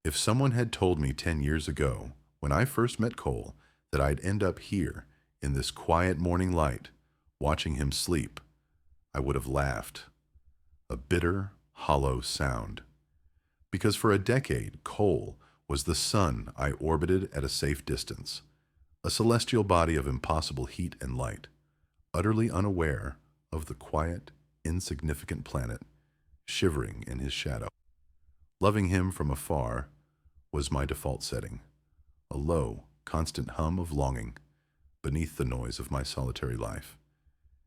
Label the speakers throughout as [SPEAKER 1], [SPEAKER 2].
[SPEAKER 1] If someone had told me 10 years ago, when I first met Cole, that I'd end up here, in this quiet morning light, watching him sleep, I would have laughed. A bitter, hollow sound. Because for a decade, Cole was the sun I orbited at a safe distance, a celestial body of impossible heat and light, utterly unaware of the quiet, insignificant planet shivering in his shadow. Loving him from afar was my default setting, a low, constant hum of longing beneath the noise of my solitary life.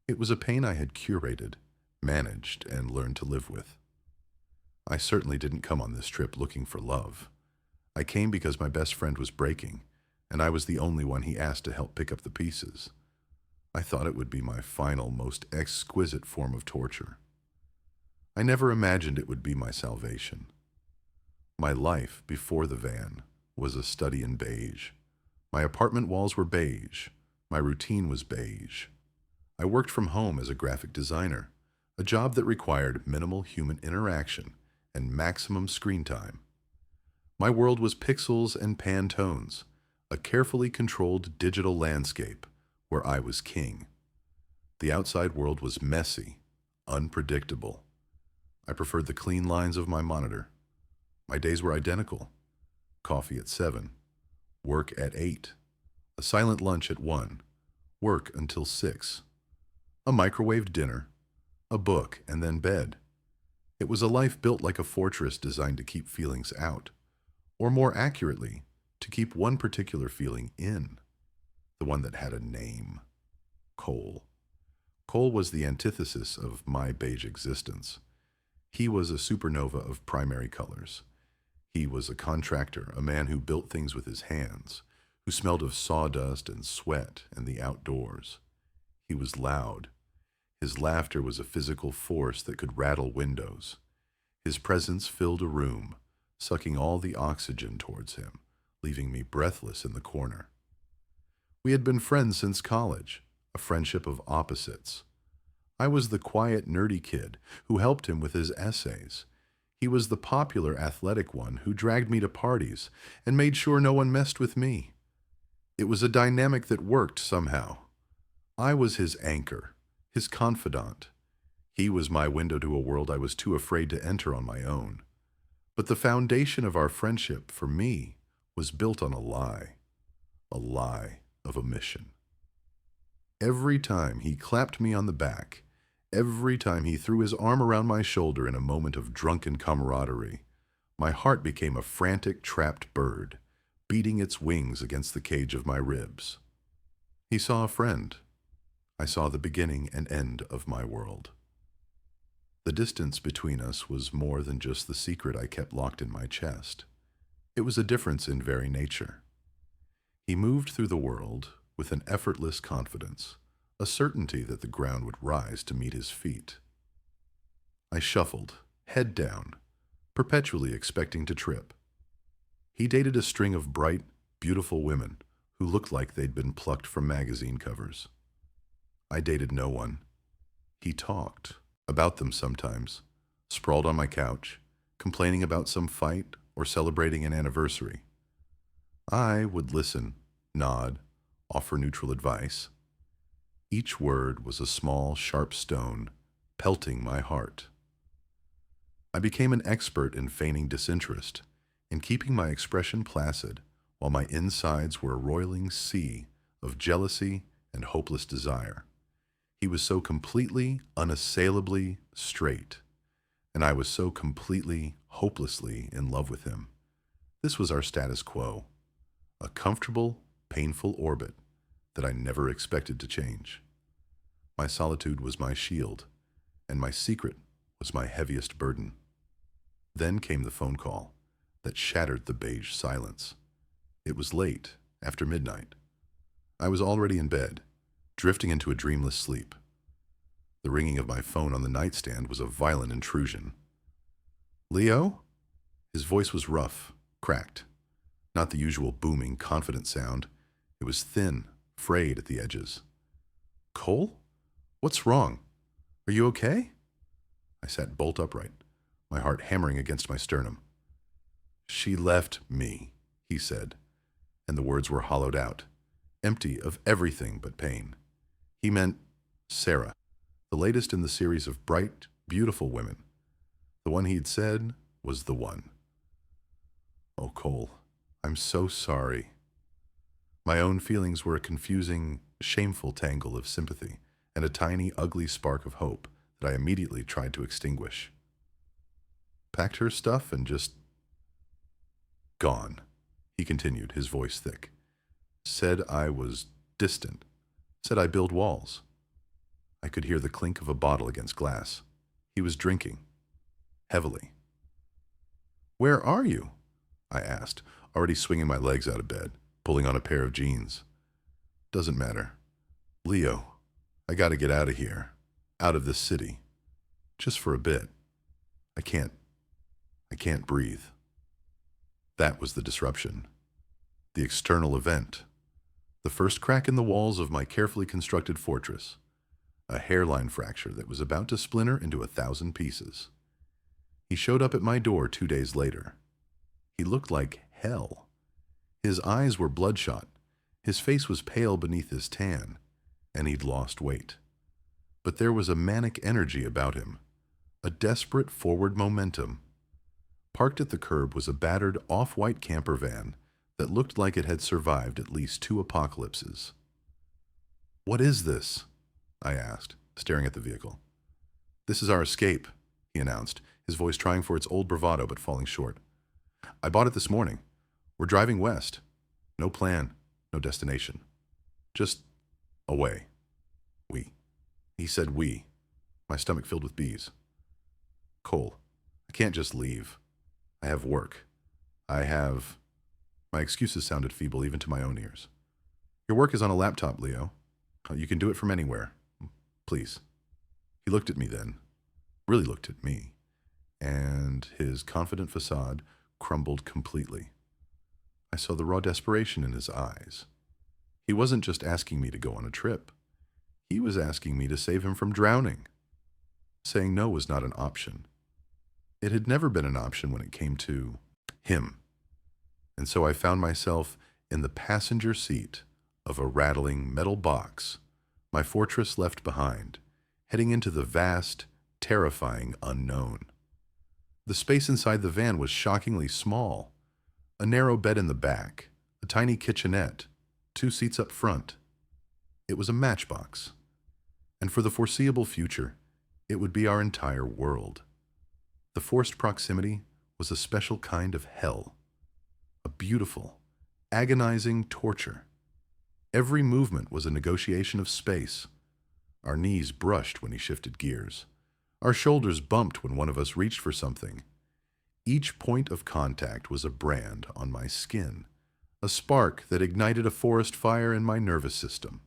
[SPEAKER 1] It was a pain I had curated, managed, and learned to live with. I certainly didn't come on this trip looking for love. I came because my best friend was breaking, and I was the only one he asked to help pick up the pieces. I thought it would be my final, most exquisite form of torture. I never imagined it would be my salvation. My life before the van was a study in beige. My apartment walls were beige. My routine was beige. I worked from home as a graphic designer, a job that required minimal human interaction and maximum screen time. My world was pixels and Pantones, a carefully controlled digital landscape where I was king. The outside world was messy, unpredictable. I preferred the clean lines of my monitor. My days were identical. Coffee at 7, work at 8, a silent lunch at 1, work until 6, a microwaved dinner, a book, and then bed. It was a life built like a fortress designed to keep feelings out, or more accurately, to keep one particular feeling in, the one that had a name: Cole. Cole was the antithesis of my beige existence. He was a supernova of primary colors. He was a contractor, a man who built things with his hands, who smelled of sawdust and sweat and the outdoors. He was loud. His laughter was a physical force that could rattle windows. His presence filled a room, sucking all the oxygen towards him, leaving me breathless in the corner. We had been friends since college, a friendship of opposites. I was the quiet, nerdy kid who helped him with his essays. He was the popular, athletic one who dragged me to parties and made sure no one messed with me. It was a dynamic that worked somehow. I was his anchor, his confidant. He was my window to a world I was too afraid to enter on my own. But the foundation of our friendship, for me, was built on a lie of omission. Every time he clapped me on the back, every time he threw his arm around my shoulder in a moment of drunken camaraderie, my heart became a frantic, trapped bird, beating its wings against the cage of my ribs. He saw a friend. I saw the beginning and end of my world. The distance between us was more than just the secret I kept locked in my chest. It was a difference in very nature. He moved through the world with an effortless confidence, a certainty that the ground would rise to meet his feet. I shuffled, head down, perpetually expecting to trip. He dated a string of bright, beautiful women who looked like they'd been plucked from magazine covers. I dated no one. He talked about them sometimes, sprawled on my couch, complaining about some fight or celebrating an anniversary. I would listen, nod, offer neutral advice. Each word was a small, sharp stone, pelting my heart. I became an expert in feigning disinterest, in keeping my expression placid, while my insides were a roiling sea of jealousy and hopeless desire. He was so completely, unassailably straight, and I was so completely, hopelessly in love with him. This was our status quo, a comfortable, painful orbit that I never expected to change. My solitude was my shield, and my secret was my heaviest burden. Then came the phone call that shattered the beige silence. It was late, after midnight. I was already in bed, drifting into a dreamless sleep. The ringing of my phone on the nightstand was a violent intrusion. "Leo?" His voice was rough, cracked. Not the usual booming, confident sound. It was thin, frayed at the edges. "Cole? What's wrong? Are you okay?" I sat bolt upright, my heart hammering against my sternum. She left me, he said, and the words were hollowed out, empty of everything but pain. He meant Sarah, the latest in the series of bright, beautiful women. The one he'd said was the one. Oh, Cole, I'm so sorry. My own feelings were a confusing, shameful tangle of sympathy and a tiny, ugly spark of hope that I immediately tried to extinguish. Packed her stuff and just gone, he continued, his voice thick. Said I was distant. Said I build walls. I could hear the clink of a bottle against glass. He was drinking. Heavily. Where are you? I asked, already swinging my legs out of bed, pulling on a pair of jeans. Doesn't matter. Leo, I gotta get out of here. Out of this city. Just for a bit. I can't breathe. That was the disruption. The external event. The first crack in the walls of my carefully constructed fortress. A hairline fracture that was about to splinter into 1,000 pieces. He showed up at my door 2 days later. He looked like hell. His eyes were bloodshot. His face was pale beneath his tan, and he'd lost weight. But there was a manic energy about him, a desperate forward momentum. Parked at the curb was a battered off-white camper van that looked like it had survived at least 2 apocalypses. What is this? I asked, staring at the vehicle. This is our escape, he announced, his voice trying for its old bravado but falling short. I bought it this morning. We're driving west. No plan, no destination. Just away. We. He said we. My stomach filled with bees. Cole, I can't just leave. I have work. My excuses sounded feeble even to my own ears. Your work is on a laptop, Leo. You can do it from anywhere. Please. He looked at me then, really looked at me, and his confident facade crumbled completely. I saw the raw desperation in his eyes. He wasn't just asking me to go on a trip. He was asking me to save him from drowning. Saying no was not an option. It had never been an option when it came to him. And so I found myself in the passenger seat of a rattling metal box, my fortress left behind, heading into the vast, terrifying unknown. The space inside the van was shockingly small. A narrow bed in the back, a tiny kitchenette, 2 seats up front. It was a matchbox. And for the foreseeable future, it would be our entire world. The forced proximity was a special kind of hell. A beautiful, agonizing torture. Every movement was a negotiation of space. Our knees brushed when he shifted gears. Our shoulders bumped when one of us reached for something. Each point of contact was a brand on my skin, a spark that ignited a forest fire in my nervous system.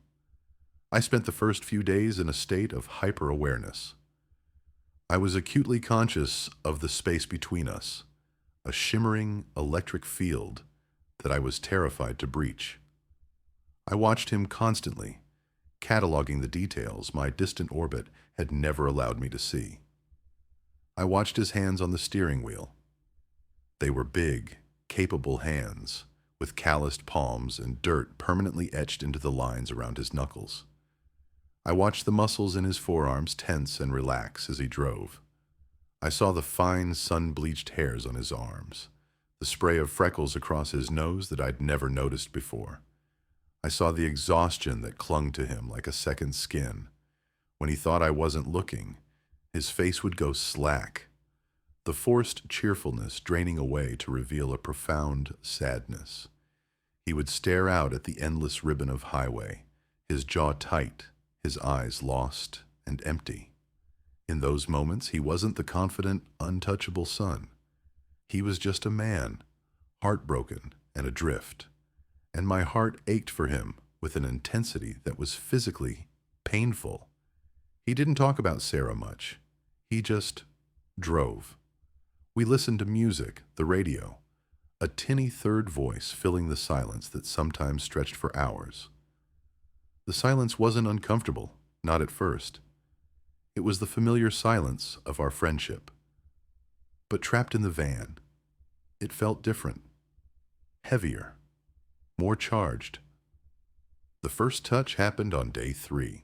[SPEAKER 1] I spent the first few days in a state of hyper-awareness. I was acutely conscious of the space between us, a shimmering electric field that I was terrified to breach. I watched him constantly, cataloging the details my distant orbit had never allowed me to see. I watched his hands on the steering wheel. They were big, capable hands, with calloused palms and dirt permanently etched into the lines around his knuckles. I watched the muscles in his forearms tense and relax as he drove. I saw the fine, sun-bleached hairs on his arms, the spray of freckles across his nose that I'd never noticed before. I saw the exhaustion that clung to him like a second skin. When he thought I wasn't looking, his face would go slack, the forced cheerfulness draining away to reveal a profound sadness. He would stare out at the endless ribbon of highway, his jaw tight, his eyes lost and empty. In those moments, he wasn't the confident, untouchable son. He was just a man, heartbroken and adrift. And my heart ached for him with an intensity that was physically painful. He didn't talk about Sarah much. He just drove. We listened to music, the radio, a tinny third voice filling the silence that sometimes stretched for hours. The silence wasn't uncomfortable, not at first. It was the familiar silence of our friendship. But trapped in the van, It felt different, heavier, more charged. The first touch happened on day 3.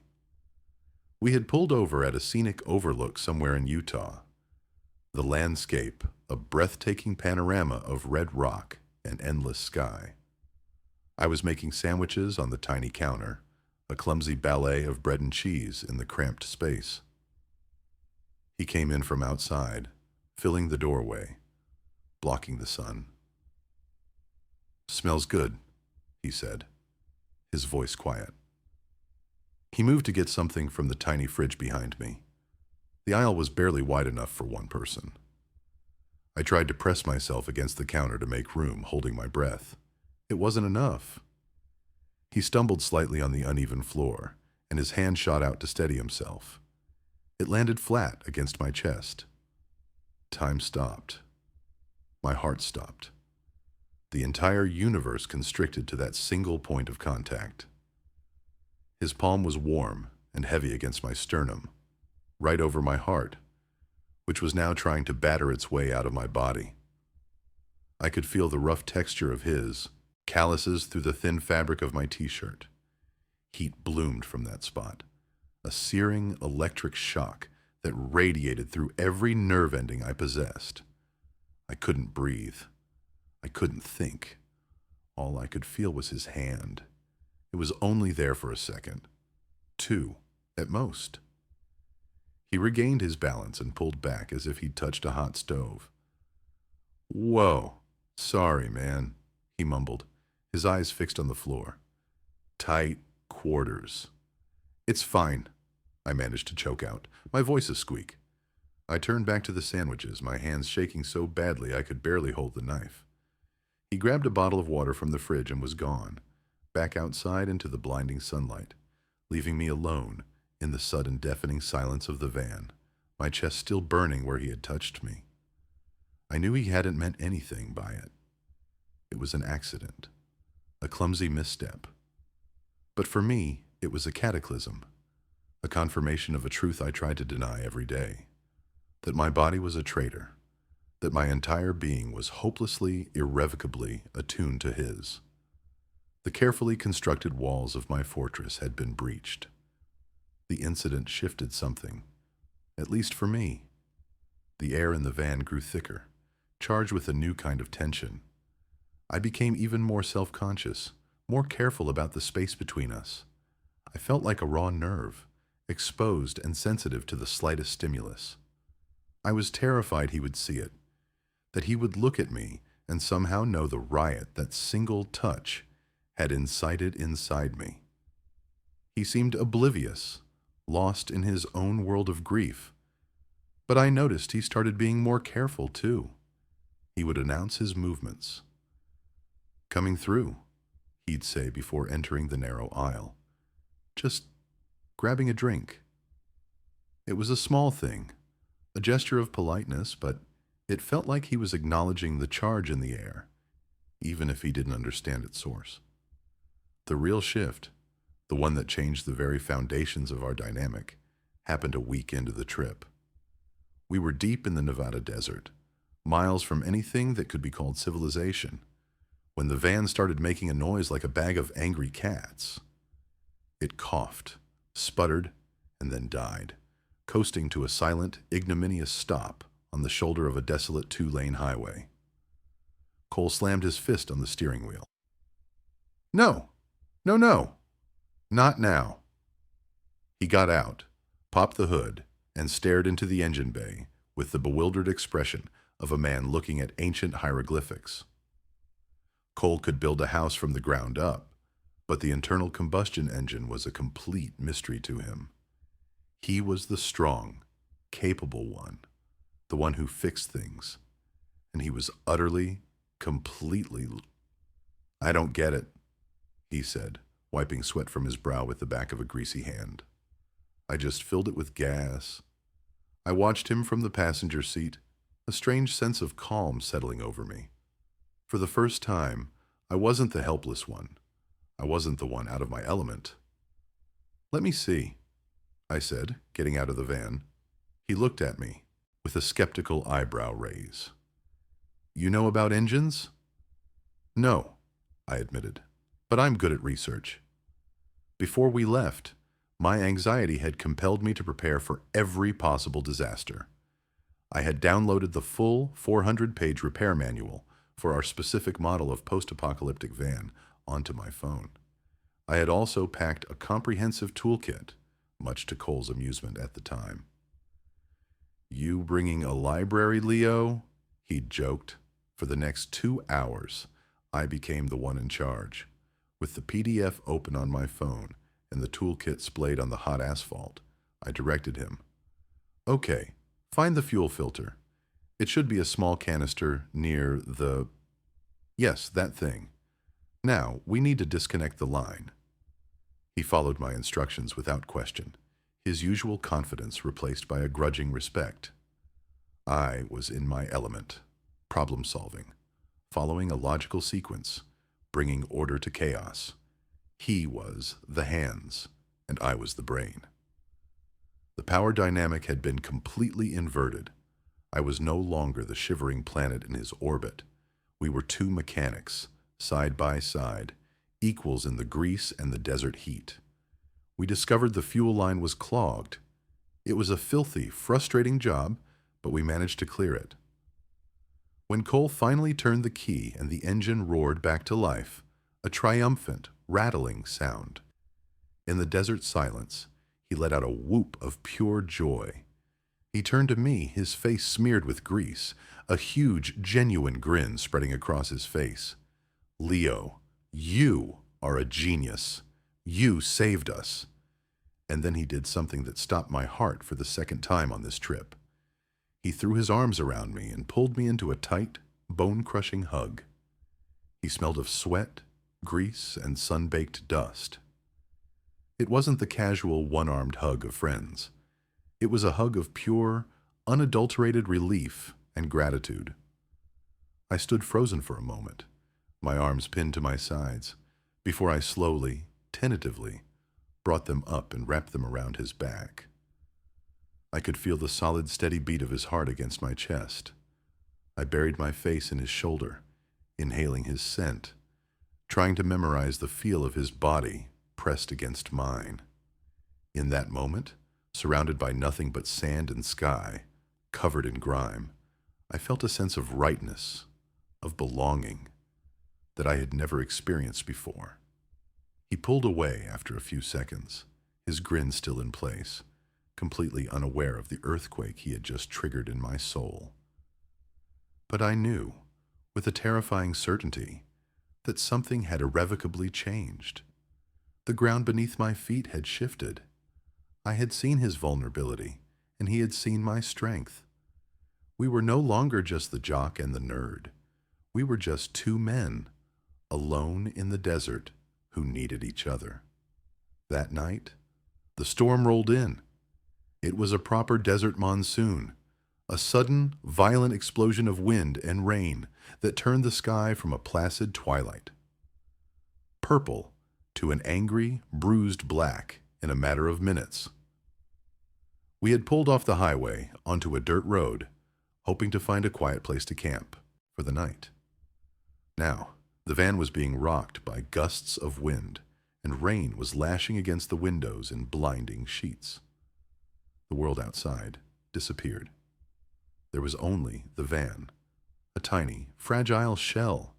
[SPEAKER 1] We had pulled over at a scenic overlook somewhere in Utah. The landscape, a breathtaking panorama of red rock and endless sky. I was making sandwiches on the tiny counter, a clumsy ballet of bread and cheese in the cramped space. He came in from outside, filling the doorway, blocking the sun. "Smells good," he said, his voice quiet. He moved to get something from the tiny fridge behind me. The aisle was barely wide enough for one person. I tried to press myself against the counter to make room, holding my breath. It wasn't enough. He stumbled slightly on the uneven floor, and his hand shot out to steady himself. It landed flat against my chest. Time stopped. My heart stopped. The entire universe constricted to that single point of contact. His palm was warm and heavy against my sternum, right over my heart, which was now trying to batter its way out of my body. I could feel the rough texture of his, calluses through the thin fabric of my t-shirt. Heat bloomed from that spot, a searing electric shock that radiated through every nerve ending I possessed. I couldn't breathe. I couldn't think. All I could feel was his hand. It was only there for a second. 2, at most. He regained his balance and pulled back as if he'd touched a hot stove. "Whoa, sorry, man," he mumbled, his eyes fixed on the floor. "Tight quarters." "It's fine," I managed to choke out, my voice a squeak. I turned back to the sandwiches, my hands shaking so badly I could barely hold the knife. He grabbed a bottle of water from the fridge and was gone, back outside into the blinding sunlight, leaving me alone in the sudden deafening silence of the van, my chest still burning where he had touched me. I knew he hadn't meant anything by it. It was an accident, a clumsy misstep. But for me, it was a cataclysm, a confirmation of a truth I tried to deny every day, that my body was a traitor, that my entire being was hopelessly, irrevocably attuned to his. The carefully constructed walls of my fortress had been breached. The incident shifted something, at least for me. The air in the van grew thicker, charged with a new kind of tension. I became even more self-conscious, more careful about the space between us. I felt like a raw nerve, exposed and sensitive to the slightest stimulus. I was terrified he would see it, that he would look at me and somehow know the riot that single touch had incited inside me. He seemed oblivious, lost in his own world of grief. But I noticed he started being more careful, too. He would announce his movements. "Coming through," he'd say before entering the narrow aisle. "Just grabbing a drink." It was a small thing, a gesture of politeness, but it felt like he was acknowledging the charge in the air, even if he didn't understand its source. The real shift, the one that changed the very foundations of our dynamic, happened a week into the trip. We were deep in the Nevada desert, miles from anything that could be called civilization, when the van started making a noise like a bag of angry cats. It coughed, sputtered, and then died, coasting to a silent, ignominious stop on the shoulder of a desolate 2-lane highway. Cole slammed his fist on the steering wheel. "No! No, no! Not now!" He got out, popped the hood, and stared into the engine bay with the bewildered expression of a man looking at ancient hieroglyphics. Cole could build a house from the ground up, but the internal combustion engine was a complete mystery to him. He was the strong, capable one, the one who fixed things, and he was utterly, completely... "I don't get it," he said, wiping sweat from his brow with the back of a greasy hand. "I just filled it with gas." I watched him from the passenger seat, a strange sense of calm settling over me. For the first time, I wasn't the helpless one. I wasn't the one out of my element. "Let me see," I said, getting out of the van. He looked at me with a skeptical eyebrow raise. You know about engines? No, I admitted, but I'm good at research. Before we left, my anxiety had compelled me to prepare for every possible disaster. I had downloaded the full 400-page repair manual for our specific model of post-apocalyptic van onto my phone. I had also packed a comprehensive toolkit, much to Cole's amusement at the time. You bringing a library, Leo? He'd joked. For the next 2 hours, I became the one in charge. With the PDF open on my phone and the toolkit splayed on the hot asphalt, I directed him. Okay, find the fuel filter. It should be a small canister near the... Yes, that thing. Now, we need to disconnect the line. He followed my instructions without question, his usual confidence replaced by a grudging respect. I was in my element, problem-solving, following a logical sequence, bringing order to chaos. He was the hands, and I was the brain. The power dynamic had been completely inverted. I was no longer the shivering planet in his orbit. We were two mechanics, side by side, equals in the grease and the desert heat. We discovered the fuel line was clogged. It was a filthy, frustrating job, but we managed to clear it. When Cole finally turned the key and the engine roared back to life, a triumphant, rattling sound. In the desert silence, he let out a whoop of pure joy. He turned to me, his face smeared with grease, a huge, genuine grin spreading across his face. Leo, you are a genius. You saved us. And then he did something that stopped my heart for the second time on this trip. He threw his arms around me and pulled me into a tight, bone-crushing hug. He smelled of sweat, grease, and sun-baked dust. It wasn't the casual one-armed hug of friends. It was a hug of pure, unadulterated relief and gratitude. I stood frozen for a moment, my arms pinned to my sides, before I slowly, tentatively, brought them up and wrapped them around his back. I could feel the solid, steady beat of his heart against my chest. I buried my face in his shoulder, inhaling his scent, trying to memorize the feel of his body pressed against mine. In that moment, surrounded by nothing but sand and sky, covered in grime, I felt a sense of rightness, of belonging, that I had never experienced before. He pulled away after a few seconds, his grin still in place, completely unaware of the earthquake he had just triggered in my soul. But I knew, with a terrifying certainty, that something had irrevocably changed. The ground beneath my feet had shifted. I had seen his vulnerability, and he had seen my strength. We were no longer just the jock and the nerd. We were just two men, alone in the desert, who needed each other. That night, the storm rolled in. It was a proper desert monsoon, a sudden, violent explosion of wind and rain that turned the sky from a placid twilight purple to an angry, bruised black in a matter of minutes. We had pulled off the highway onto a dirt road, hoping to find a quiet place to camp for the night. Now, the van was being rocked by gusts of wind, and rain was lashing against the windows in blinding sheets. The world outside disappeared. There was only the van, a tiny, fragile shell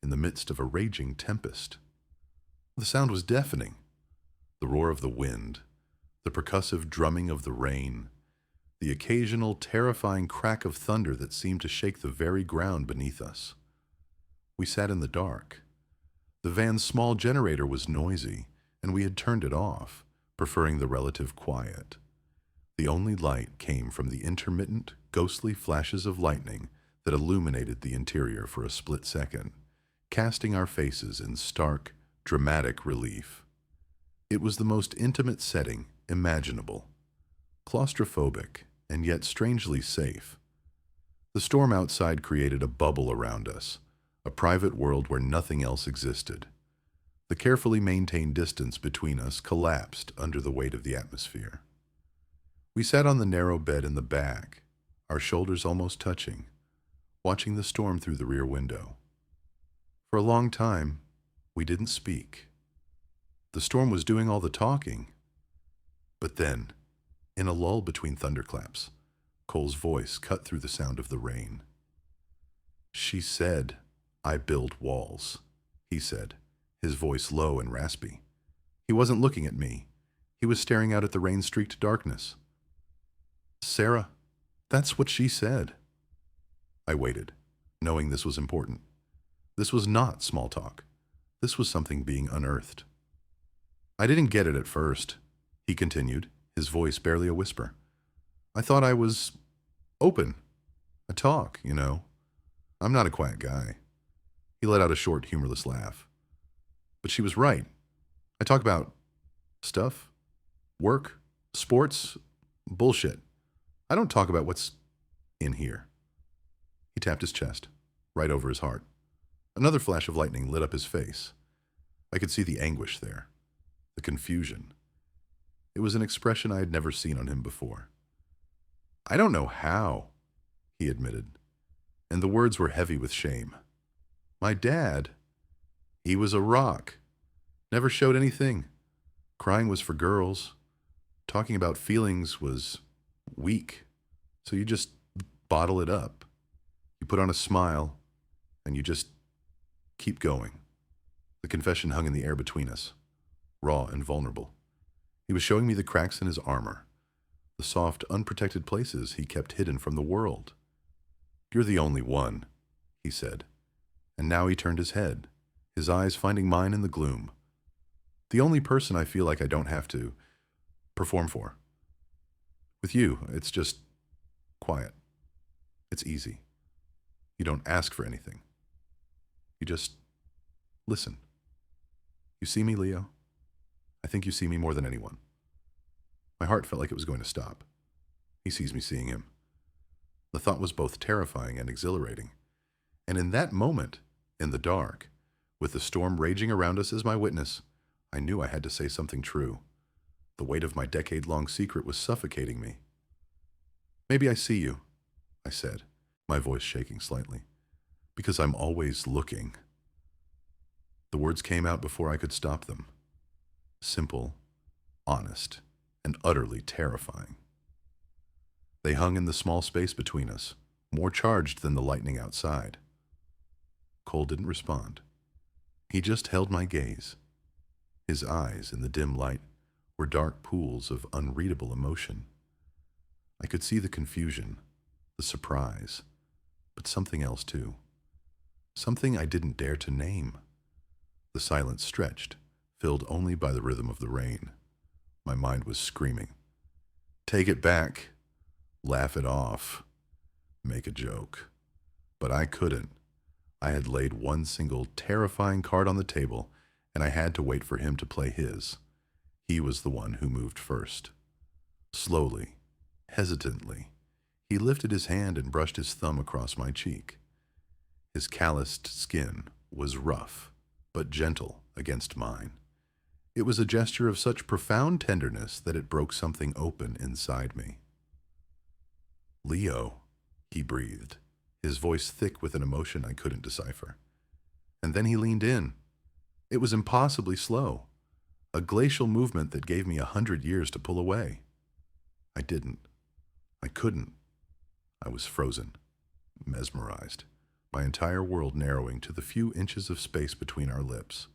[SPEAKER 1] in the midst of a raging tempest. The sound was deafening. The roar of the wind, the percussive drumming of the rain, the occasional terrifying crack of thunder that seemed to shake the very ground beneath us. We sat in the dark. The van's small generator was noisy, and we had turned it off, preferring the relative quiet. The only light came from the intermittent, ghostly flashes of lightning that illuminated the interior for a split second, casting our faces in stark, dramatic relief. It was the most intimate setting imaginable, claustrophobic and yet strangely safe. The storm outside created a bubble around us, a private world where nothing else existed. The carefully maintained distance between us collapsed under the weight of the atmosphere. We sat on the narrow bed in the back, our shoulders almost touching, watching the storm through the rear window. For a long time, we didn't speak. The storm was doing all the talking. But then, in a lull between thunderclaps, Cole's voice cut through the sound of the rain. "She said, I build walls," he said, his voice low and raspy. He wasn't looking at me. He was staring out at the rain-streaked darkness. "Sarah, that's what she said." I waited, knowing this was important. This was not small talk. This was something being unearthed. "I didn't get it at first," he continued, his voice barely a whisper. "I thought I was open. I talk, you know. I'm not a quiet guy." He let out a short, humorless laugh. "But she was right. I talk about stuff, work, sports, bullshit. I don't talk about what's in here." He tapped his chest, right over his heart. Another flash of lightning lit up his face. I could see the anguish there, the confusion. It was an expression I had never seen on him before. "I don't know how," he admitted, and the words were heavy with shame. "My dad, he was a rock. Never showed anything. Crying was for girls. Talking about feelings was weak. So you just bottle it up. You put on a smile, and you just keep going." The confession hung in the air between us, raw and vulnerable. He was showing me the cracks in his armor, the soft, unprotected places he kept hidden from the world. "You're the only one," he said. And now he turned his head, his eyes finding mine in the gloom. "The only person I feel like I don't have to perform for. With you, it's just quiet. It's easy. You don't ask for anything. You just listen. You see me, Leo? I think you see me more than anyone." My heart felt like it was going to stop. He sees me seeing him. The thought was both terrifying and exhilarating. And in that moment, in the dark, with the storm raging around us as my witness, I knew I had to say something true. The weight of my decade-long secret was suffocating me. "Maybe I see you," I said, my voice shaking slightly, "because I'm always looking." The words came out before I could stop them. Simple, honest, and utterly terrifying. They hung in the small space between us, more charged than the lightning outside. Cole didn't respond. He just held my gaze. His eyes, in the dim light, were dark pools of unreadable emotion. I could see the confusion, the surprise, but something else too. Something I didn't dare to name. The silence stretched, filled only by the rhythm of the rain. My mind was screaming. Take it back. Laugh it off. Make a joke. But I couldn't. I had laid one single terrifying card on the table, and I had to wait for him to play his. He was the one who moved first. Slowly, hesitantly, he lifted his hand and brushed his thumb across my cheek. His calloused skin was rough, but gentle against mine. It was a gesture of such profound tenderness that it broke something open inside me. "Leo," he breathed, his voice thick with an emotion I couldn't decipher. And then he leaned in. It was impossibly slow, a glacial movement that gave me 100 years to pull away. I didn't. I couldn't. I was frozen, mesmerized, my entire world narrowing to the few inches of space between our lips.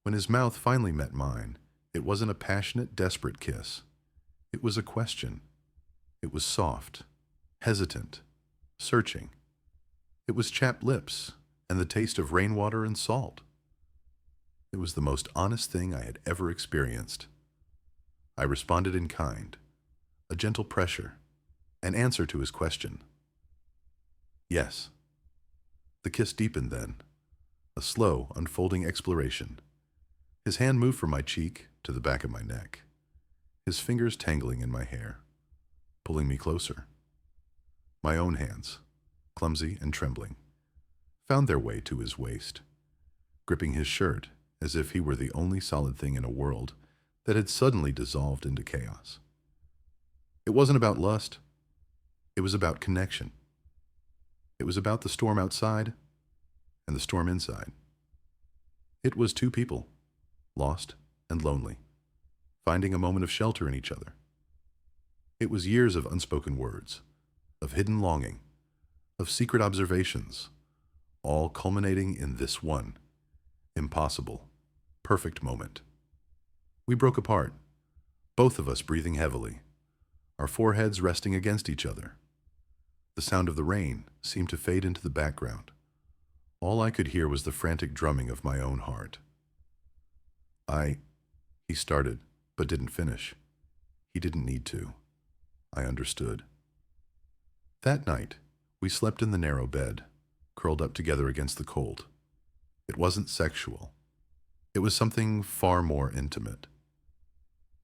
[SPEAKER 1] When his mouth finally met mine, it wasn't a passionate, desperate kiss. It was a question. It was soft, hesitant, searching. It was chapped lips and the taste of rainwater and salt. It was the most honest thing I had ever experienced. I responded in kind, a gentle pressure, an answer to his question. Yes. The kiss deepened then, a slow, unfolding exploration. His hand moved from my cheek to the back of my neck, his fingers tangling in my hair, pulling me closer. My own hands, clumsy and trembling, found their way to his waist, gripping his shirt as if he were the only solid thing in a world that had suddenly dissolved into chaos. It wasn't about lust. It was about connection. It was about the storm outside and the storm inside. It was two people, lost and lonely, finding a moment of shelter in each other. It was years of unspoken words, of hidden longing, of secret observations, all culminating in this one, impossible, perfect moment. We broke apart, both of us breathing heavily, our foreheads resting against each other. The sound of the rain seemed to fade into the background. All I could hear was the frantic drumming of my own heart. He started, but didn't finish. He didn't need to. I understood. That night, we slept in the narrow bed, curled up together against the cold. It wasn't sexual. It was something far more intimate.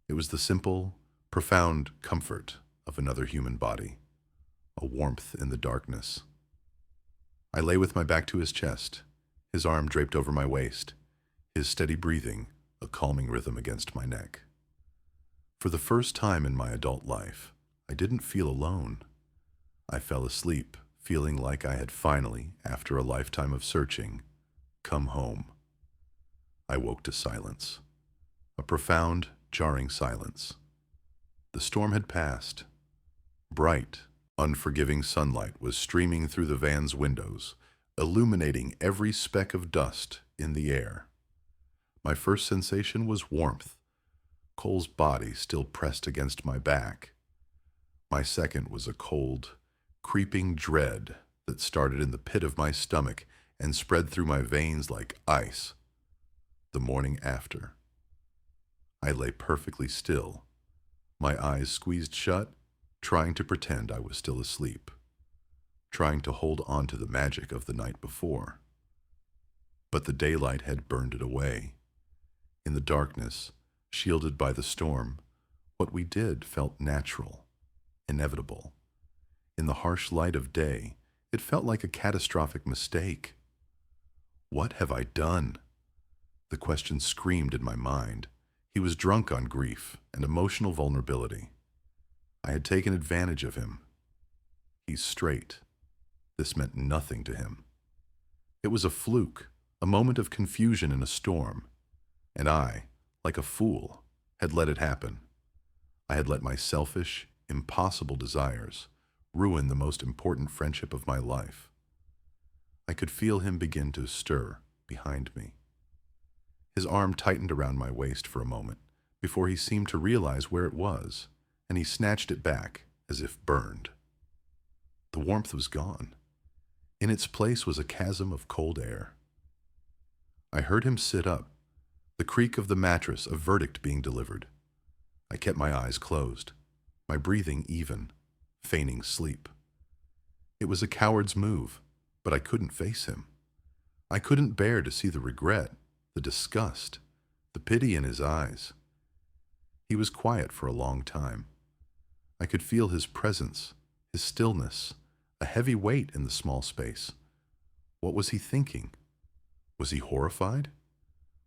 [SPEAKER 1] It was the simple, profound comfort of another human body, a warmth in the darkness. I lay with my back to his chest, his arm draped over my waist, his steady breathing a calming rhythm against my neck. For the first time in my adult life, I didn't feel alone. I fell asleep, feeling like I had finally, after a lifetime of searching, come home. I woke to silence, a profound, jarring silence. The storm had passed. Bright, unforgiving sunlight was streaming through the van's windows, illuminating every speck of dust in the air. My first sensation was warmth, Cole's body still pressed against my back. My second was a cold, creeping dread that started in the pit of my stomach and spread through my veins like ice. The morning after, I lay perfectly still, my eyes squeezed shut, trying to pretend I was still asleep, trying to hold on to the magic of the night before. But the daylight had burned it away. In the darkness, shielded by the storm, what we did felt natural, inevitable. In the harsh light of day, it felt like a catastrophic mistake. What have I done? The question screamed in my mind. He was drunk on grief and emotional vulnerability. I had taken advantage of him. He's straight. This meant nothing to him. It was a fluke, a moment of confusion in a storm. And I, like a fool, had let it happen. I had let my selfish, impossible desires ruin the most important friendship of my life. I could feel him begin to stir behind me. His arm tightened around my waist for a moment before he seemed to realize where it was, and he snatched it back as if burned. The warmth was gone. In its place was a chasm of cold air. I heard him sit up, the creak of the mattress, a verdict being delivered. I kept my eyes closed, my breathing even, feigning sleep. It was a coward's move, but I couldn't face him. I couldn't bear to see the regret, the disgust, the pity in his eyes. He was quiet for a long time. I could feel his presence, his stillness, a heavy weight in the small space. What was he thinking? Was he horrified?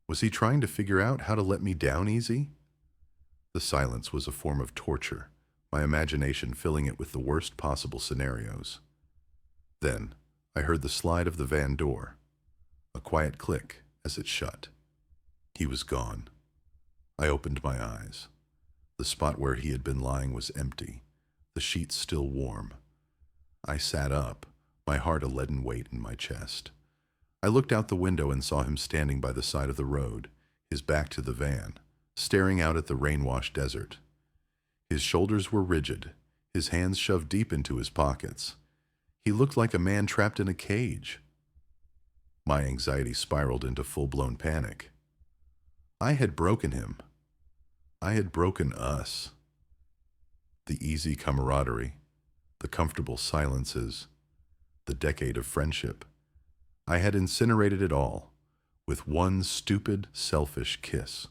[SPEAKER 1] Was he trying to figure out how to let me down easy? The silence was a form of torture, my imagination filling it with the worst possible scenarios. Then I heard the slide of the van door, a quiet click as it shut. He was gone. I opened my eyes. The spot where he had been lying was empty, the sheets still warm. I sat up, my heart a leaden weight in my chest. I looked out the window and saw him standing by the side of the road, his back to the van, staring out at the rain-washed desert. His shoulders were rigid, his hands shoved deep into his pockets. He looked like a man trapped in a cage. My anxiety spiraled into full-blown panic. I had broken him. I had broken us. The easy camaraderie, the comfortable silences, the decade of friendship. I had incinerated it all with one stupid, selfish kiss.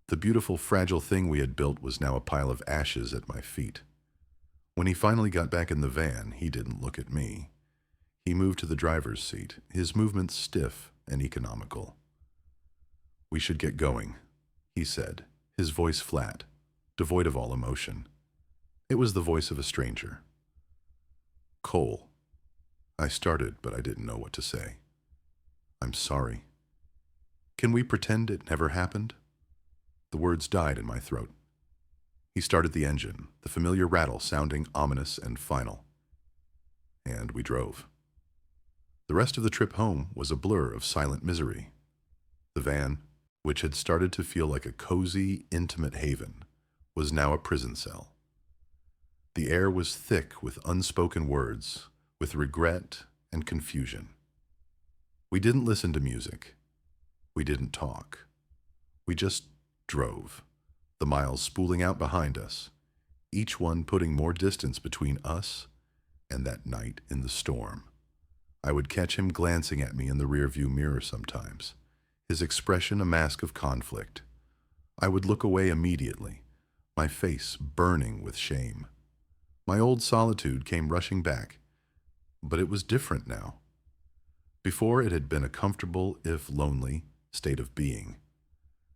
[SPEAKER 1] The beautiful, fragile thing we had built was now a pile of ashes at my feet. When he finally got back in the van, he didn't look at me. He moved to the driver's seat, his movements stiff and economical. "We should get going," he said, his voice flat, devoid of all emotion. It was the voice of a stranger. "Cole, I started, but I didn't know what to say. I'm sorry. Can we pretend it never happened? The words died in my throat. He started the engine, the familiar rattle sounding ominous and final. And we drove. The rest of the trip home was a blur of silent misery. The van, which had started to feel like a cozy, intimate haven, was now a prison cell. The air was thick with unspoken words, with regret and confusion. We didn't listen to music. We didn't talk. We just drove, the miles spooling out behind us, each one putting more distance between us and that night in the storm. I would catch him glancing at me in the rearview mirror sometimes, his expression a mask of conflict. I would look away immediately, my face burning with shame. My old solitude came rushing back, but it was different now. Before, it had been a comfortable, if lonely, state of being.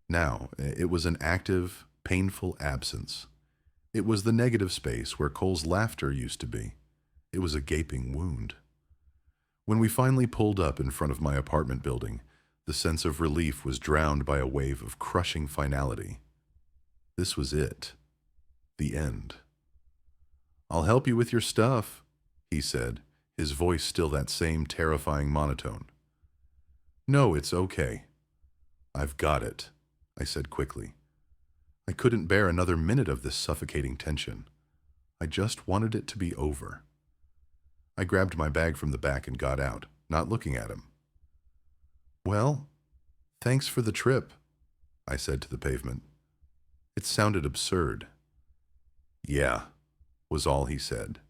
[SPEAKER 1] Now, it was an active, painful absence. It was the negative space where Cole's laughter used to be. It was a gaping wound. When we finally pulled up in front of my apartment building, the sense of relief was drowned by a wave of crushing finality. This was it. The end. "I'll help you with your stuff," he said, his voice still that same terrifying monotone. "No, it's okay. I've got it," I said quickly. I couldn't bear another minute of this suffocating tension. I just wanted it to be over. I grabbed my bag from the back and got out, not looking at him. "Well, thanks for the trip," I said to the pavement. It sounded absurd. "Yeah," was all he said.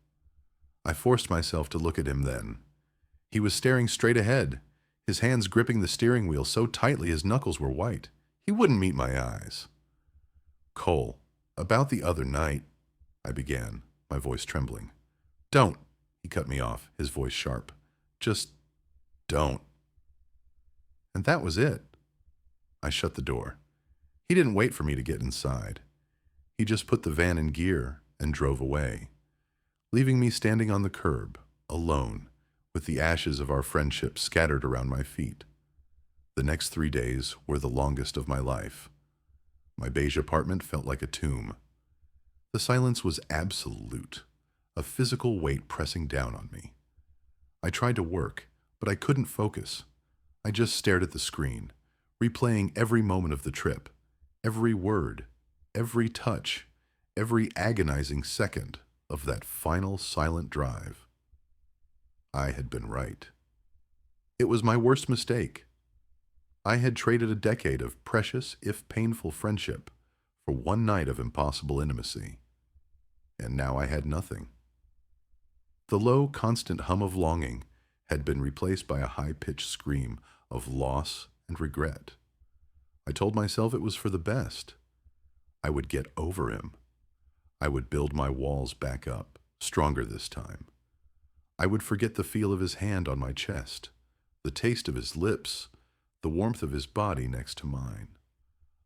[SPEAKER 1] I forced myself to look at him then. He was staring straight ahead, his hands gripping the steering wheel so tightly his knuckles were white. He wouldn't meet my eyes. "Cole, about the other night," I began, my voice trembling. "Don't," he cut me off, his voice sharp. "Just don't." And that was it. I shut the door. He didn't wait for me to get inside. He just put the van in gear and drove away, leaving me standing on the curb, alone, with the ashes of our friendship scattered around my feet. The next 3 days were the longest of my life. My beige apartment felt like a tomb. The silence was absolute, a physical weight pressing down on me. I tried to work, but I couldn't focus. I just stared at the screen, replaying every moment of the trip, every word, every touch, every agonizing second of that final silent drive. I had been right. It was my worst mistake. I had traded a decade of precious, if painful, friendship for one night of impossible intimacy. And now I had nothing. The low, constant hum of longing had been replaced by a high-pitched scream of loss and regret. I told myself it was for the best. I would get over him. I would build my walls back up, stronger this time. I would forget the feel of his hand on my chest, the taste of his lips, the warmth of his body next to mine.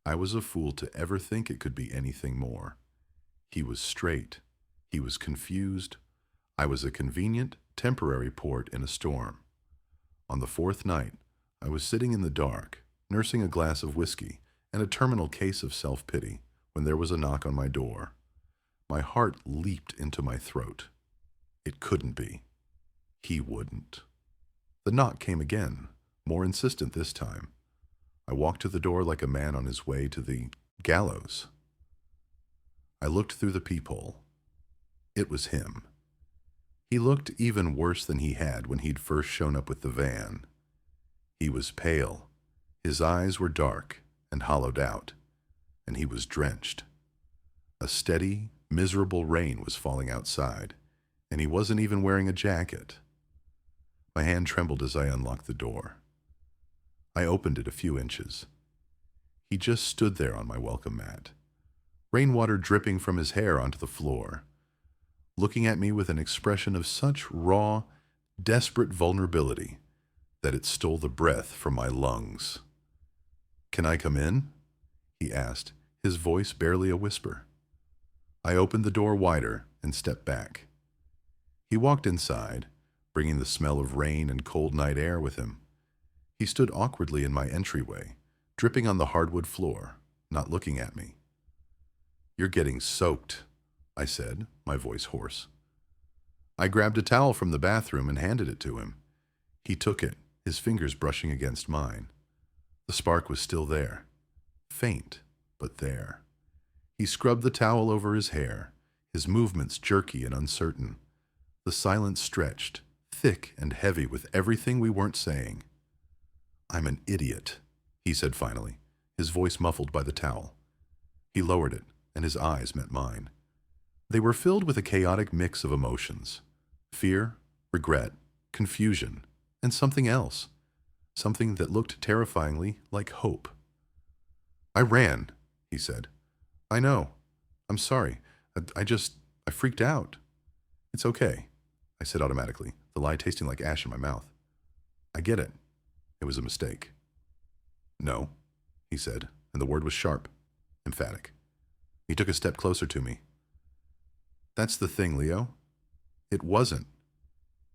[SPEAKER 1] I was a fool to ever think it could be anything more. He was straight. He was confused. I was a convenient, temporary port in a storm. On the fourth night, I was sitting in the dark, nursing a glass of whiskey and a terminal case of self-pity, when there was a knock on my door. My heart leaped into my throat. It couldn't be. He wouldn't. The knock came again, more insistent this time. I walked to the door like a man on his way to the gallows. I looked through the peephole. It was him. He looked even worse than he had when he'd first shown up with the van. He was pale. His eyes were dark and hollowed out, and he was drenched. A steady, miserable rain was falling outside, and he wasn't even wearing a jacket. My hand trembled as I unlocked the door. I opened it a few inches. He just stood there on my welcome mat, rainwater dripping from his hair onto the floor, looking at me with an expression of such raw, desperate vulnerability that it stole the breath from my lungs. "Can I come in?" he asked, his voice barely a whisper. I opened the door wider and stepped back. He walked inside, bringing the smell of rain and cold night air with him. He stood awkwardly in my entryway, dripping on the hardwood floor, not looking at me. "You're getting soaked," I said, my voice hoarse. I grabbed a towel from the bathroom and handed it to him. He took it, his fingers brushing against mine. The spark was still there. Faint, but there. He scrubbed the towel over his hair, his movements jerky and uncertain. The silence stretched, thick and heavy with everything we weren't saying. "I'm an idiot," he said finally, his voice muffled by the towel. He lowered it, and his eyes met mine. They were filled with a chaotic mix of emotions: fear, regret, confusion, and something else. Something that looked terrifyingly like hope. "I ran," he said. "I know. I'm sorry. I freaked out." "It's okay," I said automatically, the lie tasting like ash in my mouth. "I get it. It was a mistake." "No," he said, and the word was sharp, emphatic. He took a step closer to me. "That's the thing, Leo. It wasn't.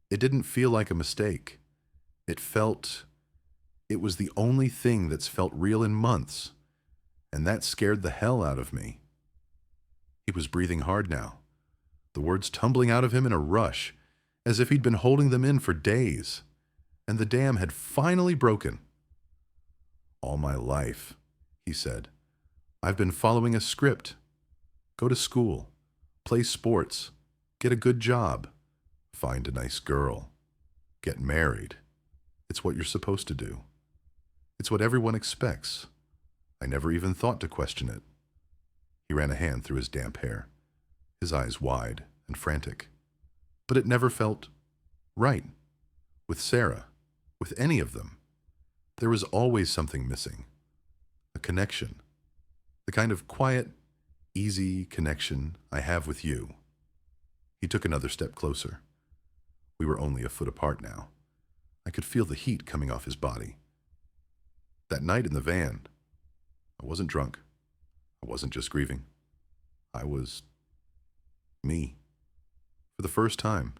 [SPEAKER 1] It didn't feel like a mistake. It was the only thing that's felt real in months, and that scared the hell out of me." He was breathing hard now, the words tumbling out of him in a rush, as if he'd been holding them in for days, and the dam had finally broken. "All my life," he said, "I've been following a script. Go to school, play sports, get a good job, find a nice girl, get married. It's what you're supposed to do. It's what everyone expects. I never even thought to question it." He ran a hand through his damp hair, his eyes wide and frantic. "But it never felt right. With Sarah, with any of them. There was always something missing. A connection. The kind of quiet, easy connection I have with you." He took another step closer. We were only a foot apart now. I could feel the heat coming off his body. "That night in the van, I wasn't drunk. I wasn't just grieving. I was me. For the first time,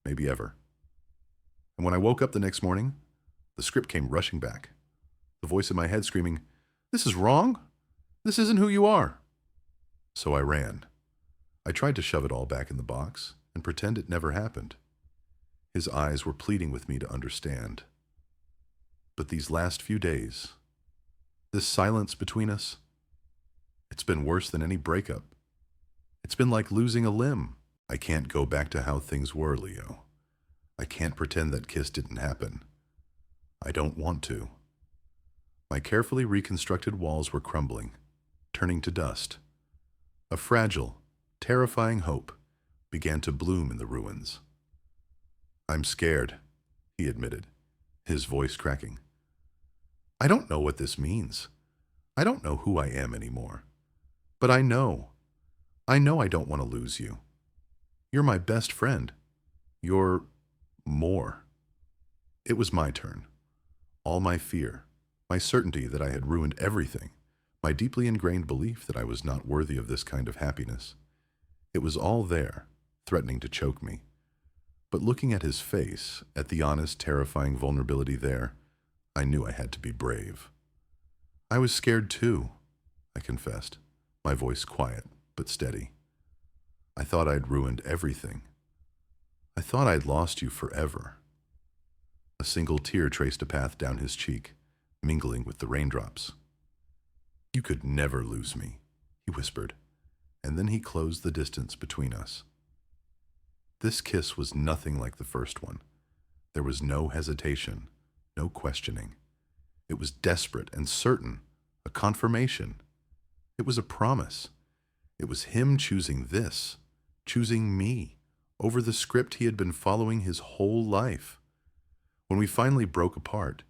[SPEAKER 1] maybe ever. And when I woke up the next morning, the script came rushing back. The voice in my head screaming, 'This is wrong. This isn't who you are.' So I ran. I tried to shove it all back in the box and pretend it never happened." His eyes were pleading with me to understand. "But these last few days, this silence between us, it's been worse than any breakup. It's been like losing a limb. I can't go back to how things were, Leo. I can't pretend that kiss didn't happen. I don't want to." My carefully reconstructed walls were crumbling, turning to dust. A fragile, terrifying hope began to bloom in the ruins. "I'm scared," he admitted, his voice cracking. "I don't know what this means. I don't know who I am anymore. But I know I don't want to lose you. You're my best friend. You're more." It was my turn. All my fear, my certainty that I had ruined everything, my deeply ingrained belief that I was not worthy of this kind of happiness. It was all there, threatening to choke me. But looking at his face, at the honest, terrifying vulnerability there, I knew I had to be brave. "I was scared too," I confessed, my voice quiet but steady. "I thought I'd ruined everything. I thought I'd lost you forever." A single tear traced a path down his cheek, mingling with the raindrops. "You could never lose me," he whispered, and then he closed the distance between us. This kiss was nothing like the first one. There was no hesitation, no questioning. It was desperate and certain, a confirmation. It was a promise. It was him choosing this, choosing me, over the script he had been following his whole life. When we finally broke apart,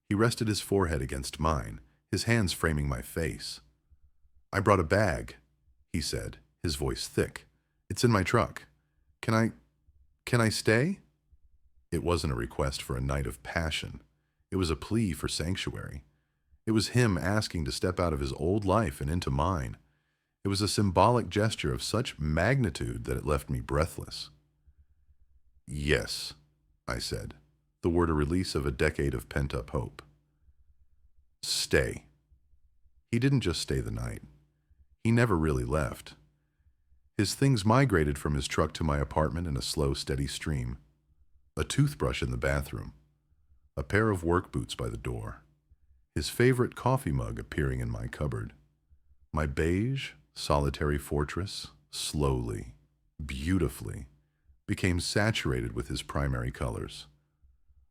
[SPEAKER 1] he rested his forehead against mine, his hands framing my face. "I brought a bag," he said, his voice thick. "It's in my truck. Can I stay?" It wasn't a request for a night of passion. It was a plea for sanctuary. It was him asking to step out of his old life and into mine. It was a symbolic gesture of such magnitude that it left me breathless. "Yes," I said, the word a release of a decade of pent-up hope. Stay. He didn't just stay the night. He never really left. His things migrated from his truck to my apartment in a slow, steady stream. A toothbrush in the bathroom. A pair of work boots by the door. His favorite coffee mug appearing in my cupboard. My beige, solitary fortress, slowly, beautifully, became saturated with his primary colors.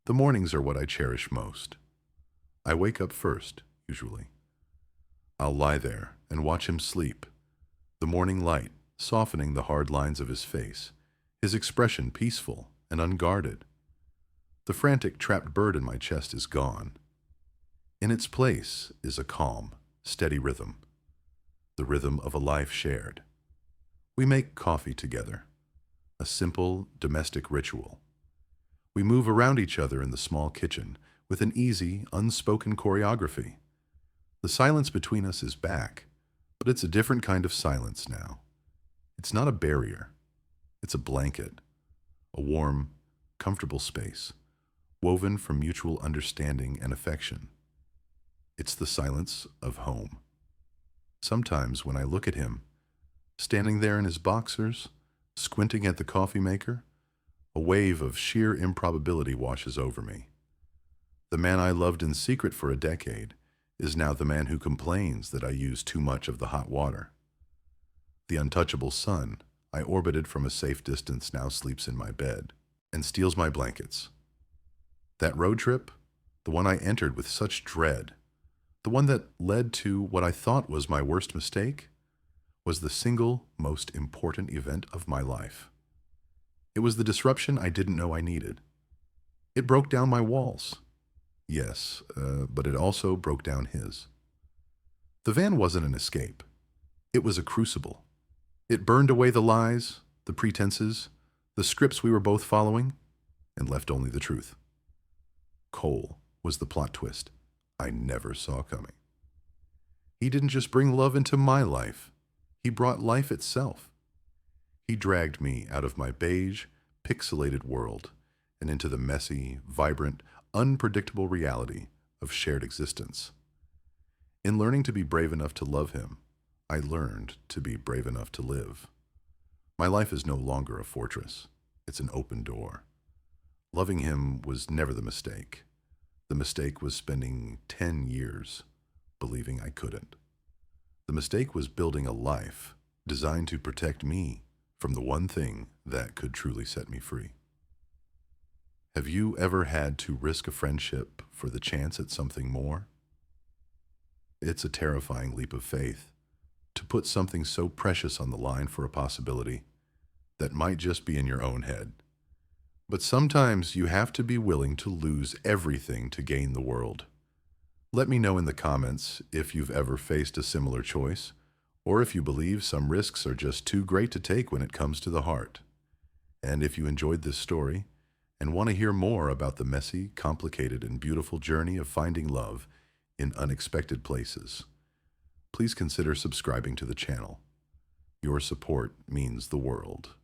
[SPEAKER 1] The mornings are what I cherish most. I wake up first, usually. I'll lie there and watch him sleep. The morning light softening the hard lines of his face, his expression peaceful and unguarded. The frantic trapped bird in my chest is gone. In its place is a calm, steady rhythm, the rhythm of a life shared. We make coffee together, a simple domestic ritual. We move around each other in the small kitchen with an easy, unspoken choreography. The silence between us is back, but it's a different kind of silence now. It's not a barrier. It's a blanket, a warm, comfortable space, woven from mutual understanding and affection. It's the silence of home. Sometimes when I look at him, standing there in his boxers, squinting at the coffee maker, a wave of sheer improbability washes over me. The man I loved in secret for a decade is now the man who complains that I use too much of the hot water. The untouchable son I orbited from a safe distance now sleeps in my bed and steals my blankets. That road trip, the one I entered with such dread, the one that led to what I thought was my worst mistake, was the single most important event of my life. It was the disruption I didn't know I needed. It broke down my walls. Yes, but it also broke down his. The van wasn't an escape. It was a crucible. It burned away the lies, the pretenses, the scripts we were both following, and left only the truth. Cole was the plot twist I never saw coming. He didn't just bring love into my life. He brought life itself. He dragged me out of my beige, pixelated world and into the messy, vibrant, unpredictable reality of shared existence. In learning to be brave enough to love him, I learned to be brave enough to live. My life is no longer a fortress. It's an open door. Loving him was never the mistake. The mistake was spending 10 years believing I couldn't. The mistake was building a life designed to protect me from the one thing that could truly set me free. Have you ever had to risk a friendship for the chance at something more? It's a terrifying leap of faith to put something so precious on the line for a possibility that might just be in your own head. But sometimes you have to be willing to lose everything to gain the world. Let me know in the comments if you've ever faced a similar choice, or if you believe some risks are just too great to take when it comes to the heart. And if you enjoyed this story and want to hear more about the messy, complicated, and beautiful journey of finding love in unexpected places, please consider subscribing to the channel. Your support means the world.